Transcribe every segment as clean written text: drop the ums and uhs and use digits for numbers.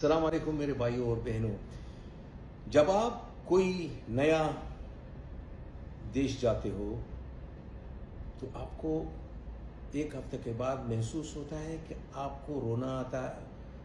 अस्सलाम वालेकुम मेरे भाइयों और बहनों। जब आप कोई नया देश जाते हो तो आपको एक हफ्ते के बाद महसूस होता है कि आपको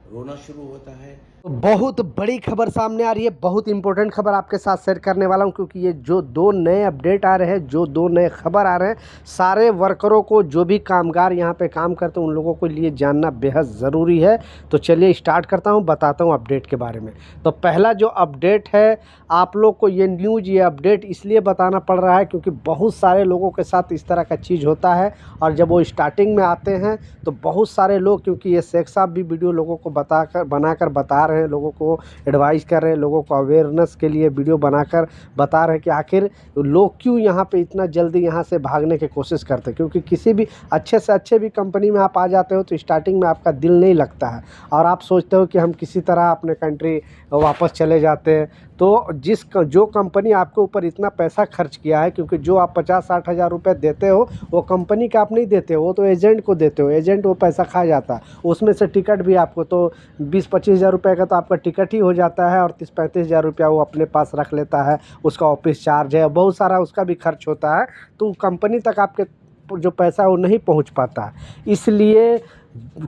रोना शुरू होता है। बहुत बड़ी खबर सामने आ रही है। बहुत इंपॉर्टेंट खबर आपके साथ शेयर करने वाला हूं, क्योंकि ये जो दो नए अपडेट आ रहे हैं, जो दो नए खबर आ रहे हैं, सारे वर्करों को, जो भी कामगार यहां पे काम करते हैं, उन लोगों को लिए जानना बेहद ज़रूरी है। तो चलिए स्टार्ट करता हूं, बताता हूं अपडेट के बारे में। तो पहला जो अपडेट है, आप लोग को ये न्यूज़, ये अपडेट इसलिए बताना पड़ रहा है क्योंकि बहुत सारे लोगों के साथ इस तरह का चीज़ होता है। और जब वो स्टार्टिंग में आते हैं तो बहुत सारे लोग, क्योंकि ये शेख साहब भी वीडियो लोगों को बनाकर बता रहे हैं, लोगों को एडवाइस कर रहे हैं, लोगों को अवेयरनेस के लिए वीडियो बनाकर बता रहे हैं कि आखिर लोग क्यों यहाँ पे इतना जल्दी यहाँ से भागने की कोशिश करते हैं। क्योंकि किसी भी अच्छे से अच्छे भी कंपनी में आप आ जाते हो तो स्टार्टिंग में आपका दिल नहीं लगता है और आप सोचते हो कि हम किसी तरह अपने कंट्री वापस चले जाते हैं। तो जो कंपनी आपके ऊपर इतना पैसा खर्च किया है, क्योंकि जो आप 50-60 हज़ार रुपये देते हो वो कंपनी का आप नहीं देते हो, वो तो एजेंट को देते हो। एजेंट वो पैसा खा जाता है, उसमें से टिकट भी आपको तो 20-25 हज़ार रुपये का तो आपका टिकट ही हो जाता है और 30-35 हज़ार रुपया वो अपने पास रख लेता है। उसका ऑफिस चार्ज है, बहुत सारा उसका भी खर्च होता है। तो कंपनी तक आपके जो पैसा है वो नहीं पहुंच पाता। इसलिए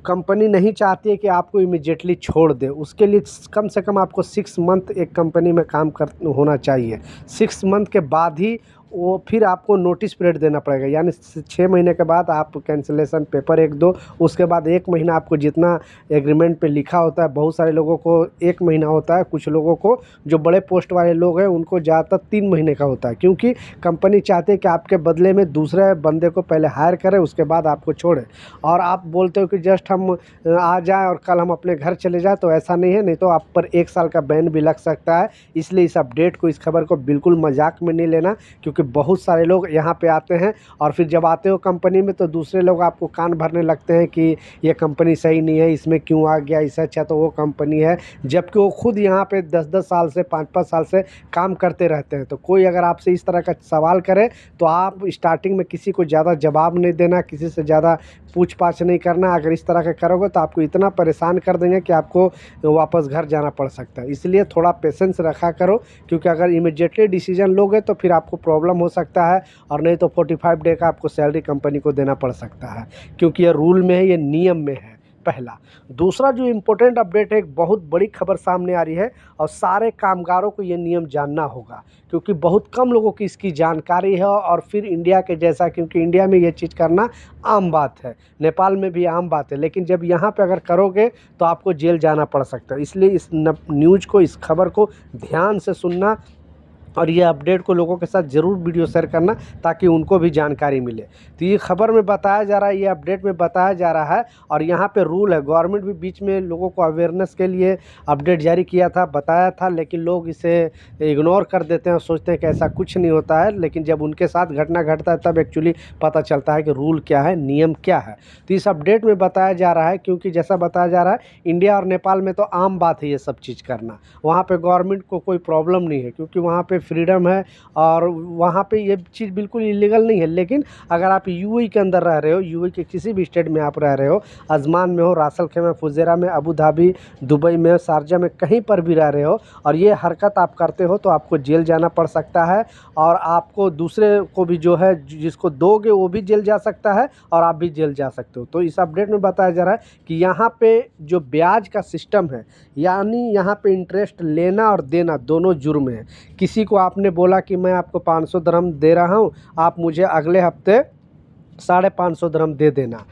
कंपनी नहीं चाहती है कि आपको इमीडिएटली छोड़ दे। उसके लिए कम से कम आपको 6 मंथ एक कंपनी में काम कर होना चाहिए। 6 मंथ के बाद ही वो फिर आपको नोटिस पीरियड देना पड़ेगा, यानी 6 महीने के बाद आप कैंसिलेशन पेपर एक दो, उसके बाद 1 महीना आपको जितना एग्रीमेंट पे लिखा होता है, बहुत सारे लोगों को 1 महीना होता है, कुछ लोगों को, जो बड़े पोस्ट वाले लोग हैं उनको ज़्यादातर 3 महीने का होता है। क्योंकि कंपनी चाहती है कि आपके बदले में दूसरे बंदे को पहले हायर करें, उसके बाद आपको छोड़े। और आप बोलते हो कि जस्ट हम आ जाएं और कल हम अपने घर चले जाएं, तो ऐसा नहीं है, नहीं तो आप पर 1 साल का बैन भी लग सकता है। इसलिए इस अपडेट को, इस खबर को बिल्कुल मजाक में नहीं लेना, क्योंकि बहुत सारे लोग यहाँ पे आते हैं और फिर जब आते हो कंपनी में तो दूसरे लोग आपको कान भरने लगते हैं कि ये कंपनी सही नहीं है, इसमें क्यों आ गया, इससे अच्छा तो वो कंपनी है। जबकि वो खुद यहाँ पे 10-10 साल से, 5-5 साल से काम करते रहते हैं। तो कोई अगर आपसे इस तरह का सवाल करे तो आप स्टार्टिंग में किसी को ज़्यादा जवाब नहीं देना, किसी से ज़्यादा पूछ पाछ नहीं करना। अगर इस तरह का करोगे तो आपको इतना परेशान कर देंगे कि आपको वापस घर जाना पड़ सकता है। इसलिए थोड़ा पेशेंस रखा करो, क्योंकि अगर इमीडिएटली डिसीजन लोगे तो फिर आपको प्रॉब्लम हो सकता है, और नहीं तो 45 डे का आपको सैलरी कंपनी को देना पड़ सकता है, क्योंकि ये रूल में है, ये नियम में है। पहला। दूसरा जो इम्पोर्टेंट अपडेट है, एक बहुत बड़ी खबर सामने आ रही है और सारे कामगारों को ये नियम जानना होगा, क्योंकि बहुत कम लोगों की इसकी जानकारी है। और फिर इंडिया के जैसा, क्योंकि इंडिया में ये चीज़ करना आम बात है, नेपाल में भी आम बात है, लेकिन जब यहाँ पे अगर करोगे तो आपको जेल जाना पड़ सकता है। इसलिए इस न्यूज़ को, इस खबर को ध्यान से सुनना और ये अपडेट को लोगों के साथ ज़रूर वीडियो शेयर करना, ताकि उनको भी जानकारी मिले। तो ये खबर में बताया जा रहा है, ये अपडेट में बताया जा रहा है, और यहाँ पे रूल है। गवर्नमेंट भी बीच में लोगों को अवेयरनेस के लिए अपडेट जारी किया था, बताया था, लेकिन लोग इसे इग्नोर कर देते हैं और सोचते हैं कि ऐसा कुछ नहीं होता है। लेकिन जब उनके साथ घटना घटता है तब एक्चुअली पता चलता है कि रूल क्या है, नियम क्या है। तो इस अपडेट में बताया जा रहा है, क्योंकि जैसा बताया जा रहा है, इंडिया और नेपाल में तो आम बात है ये सब चीज़ करना। वहाँ पर गवर्नमेंट को कोई प्रॉब्लम नहीं है, क्योंकि वहाँ पर फ्रीडम है और वहाँ पे ये चीज़ बिल्कुल इलीगल नहीं है। लेकिन अगर आप यूएई के अंदर रह रहे हो, यूएई के किसी भी स्टेट में आप रह रहे हो, अजमान में हो, रासल खेमा, फुजेरा में, अबू धाबी, दुबई में, शारजा में, कहीं पर भी रह रहे हो और ये हरकत आप करते हो तो आपको जेल जाना पड़ सकता है। और आपको दूसरे को भी, जो है जिसको दोगे वो भी जेल जा सकता है और आप भी जेल जा सकते हो। तो इस अपडेट में बताया जा रहा है कि यहाँ पे जो ब्याज का सिस्टम है, यानी यहाँ पे इंटरेस्ट लेना और देना दोनों जुर्म है। किसी को आपने बोला कि मैं आपको 500 दिरहम दे रहा हूँ, आप मुझे अगले हफ्ते 550 दिरहम दे देना।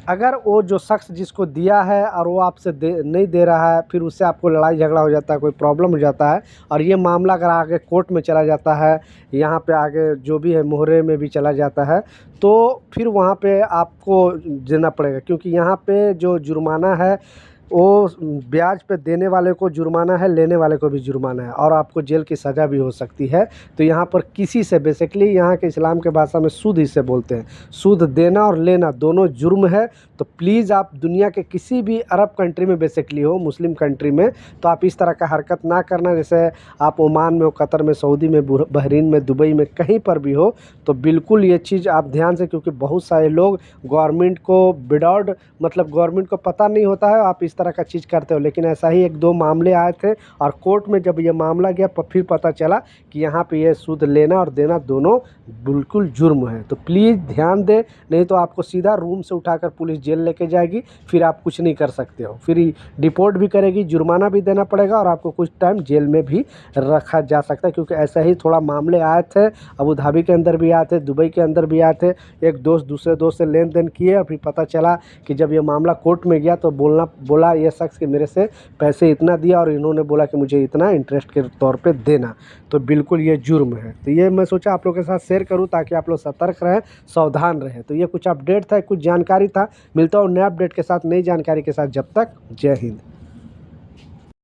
अगर वो जो शख्स जिसको दिया है और वो आपसे नहीं दे रहा है, फिर उससे आपको लड़ाई झगड़ा हो जाता है, कोई प्रॉब्लम हो जाता है, और ये मामला अगर आगे कोर्ट में चला जाता है, यहाँ पे आगे जो भी है मोहरे में भी चला जाता है, तो फिर वहाँ पे आपको देना पड़ेगा। क्योंकि यहाँ पे जो जुर्माना है वो ब्याज पे देने वाले को जुर्माना है, लेने वाले को भी जुर्माना है, और आपको जेल की सज़ा भी हो सकती है। तो यहाँ पर किसी से, बेसिकली यहाँ के इस्लाम के भाषा में सूद इसे बोलते हैं, सूद देना और लेना दोनों जुर्म है। तो प्लीज़ आप दुनिया के किसी भी अरब कंट्री में बेसिकली हो, मुस्लिम कंट्री में, तो आप इस तरह का हरकत ना करना। जैसे आप ओमान में हो, कतर में, सऊदी में, बहरीन में, दुबई में, कहीं पर भी हो, तो बिल्कुल ये चीज़ आप ध्यान से, क्योंकि बहुत सारे लोग गवर्नमेंट को विदाउट, मतलब गवर्नमेंट को पता नहीं होता है, आप इस तरह का चीज़ करते हो। लेकिन ऐसा ही 1-2 मामले आए थे और कोर्ट में जब ये मामला गया फिर पता चला कि यहाँ पे ये सूद लेना और देना दोनों बिल्कुल जुर्म है। तो प्लीज़ ध्यान दें, नहीं तो आपको सीधा रूम से उठाकर पुलिस जेल लेके जाएगी, फिर आप कुछ नहीं कर सकते हो। फिर डिपोर्ट भी करेगी, जुर्माना भी देना पड़ेगा और आपको कुछ टाइम जेल में भी रखा जा सकता है। क्योंकि ऐसा ही थोड़ा मामले आए थे, अबू धाबी के अंदर भी आए थे, दुबई के अंदर भी आए थे। एक दोस्त दूसरे दोस्त से लेन देन किए और फिर पता चला कि जब ये मामला कोर्ट में गया तो बोला ये शख्स कि मेरे से पैसे इतना दिया और इन्होंने बोला कि मुझे इतना इंटरेस्ट के तौर पे देना। तो बिल्कुल ये जुर्म है। तो ये मैं सोचा आप लोग के साथ शेयर करूं ताकि आप लोग सतर्क रहें, सावधान रहें। तो ये कुछ अपडेट था, कुछ जानकारी था। मिलता हूँ नए अपडेट के साथ, नई जानकारी के साथ। जब तक जय हिंद।